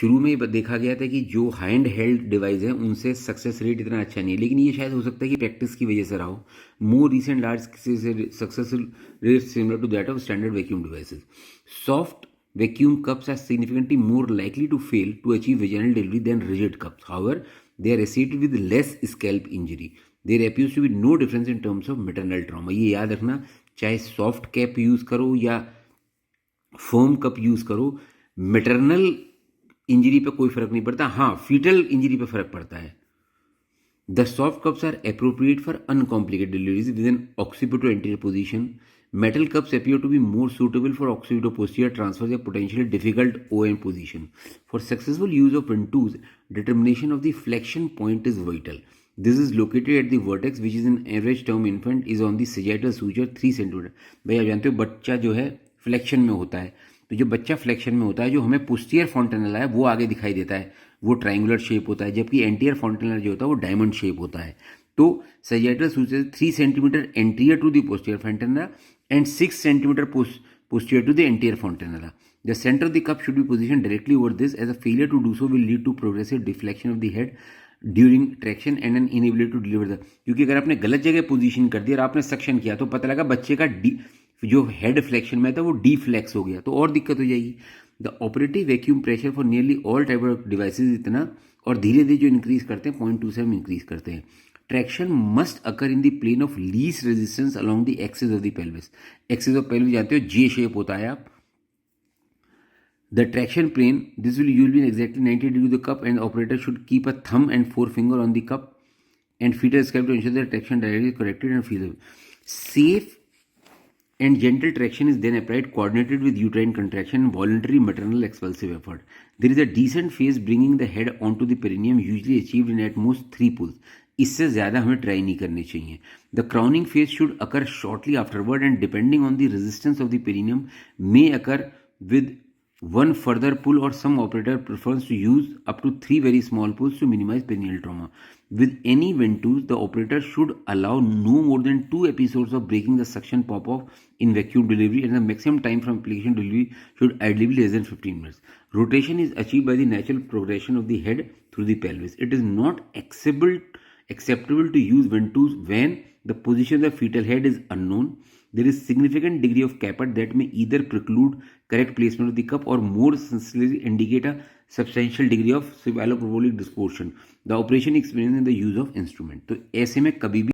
शुरू में देखा गया था कि जो हैंड हेल्ड डिवाइस है उनसे सक्सेस रेट इतना अच्छा नहीं है, लेकिन ये शायद हो सकता है कि प्रैक्टिस की वजह से रहा हो। More recent large success rate similar to that of standard vacuum devices. Soft vacuum cups are significantly more likely to fail to achieve vaginal delivery than rigid cups. However, they are associated with less scalp injury. There appears to be no difference in terms of maternal trauma. ये याद रखना, चाहे soft cap use करो या foam cup use करो, maternal injury पे कोई फर्क नहीं पड़ता। हाँ, फीटल इंजरी पे फर्क पड़ता है। The soft cups are appropriate for uncomplicated deliveries with an occipito-anterior position. Metal cups appear to be more suitable for occipito-posterior transfers, a potentially difficult OM position. For successful use of Ventouse, determination of the flexion point is vital. This is located at the vertex, which is in average term infant is on the sagittal suture 3 cm. भाई आप जानते हो बच्चा जो है flexion में होता है, तो जो बच्चा फ्लेक्शन में होता है, जो हमें पोस्टीरियर फॉन्टेनला है वो आगे दिखाई देता है, वो ट्राइंगुलर शेप होता है, जबकि एंटीरियर फॉन्टेनला जो होता है वो डायमंड शेप होता है। तो sagittal suture 3 centimetre anterior to the posterior fontanelle and 6 centimetre posterior to the anterior fontanella. The center of the cup should be positioned directly over this, as a failure to do so will lead to progressive deflection of the head during traction and an inability to deliver the, क्योंकि अगर आपने गलत जगह position कर दिया और आपने suction किया तो पता लगा बच्चे का जो हेड फ्लेक्शन में था वो डीफ्लेक्स हो गया, तो और दिक्कत हो जाएगी। The operative vacuum pressure for nearly all type of devices इतना, और धीरे धीरे जो इंक्रीज करते हैं 0.27 इंक्रीज करते हैं। Traction must occur in the plane of least resistance along the axis of the pelvis. Axis of pelvis जानते हो जे शेप होता है आप। The traction plane, this will usually be exactly 90 degrees to the cup, and the operator should keep a thumb and forefinger on the cup and fetal scalp to ensure that traction directly is corrected and feasible. Safe and gentle traction is then applied, coordinated with uterine contraction and voluntary maternal expulsive effort. There is a decent phase bringing the head onto the perineum, usually achieved in at most 3 pulls. इससे ज़्यादा हमें try नहीं करनी चाहिए। The crowning phase should occur shortly afterward, and depending on the resistance of the perineum may occur with one further pull, or some operator prefers to use up to 3 very small pulls to minimize perineal trauma. With any Ventouse, the operator should allow no more than 2 episodes of breaking the suction pop-off in vacuum delivery, and the maximum time from application to delivery should ideally be less than 15 minutes. Rotation is achieved by the natural progression of the head through the pelvis. It is not acceptable to use Ventouse when the position of the fetal head is unknown. There is significant degree of caput that may either preclude correct placement of the cup or more sincerely indicate a substantial degree of cephalopolyp distortion. The operation experience in the use of instrument. तो ऐसे में कभी भी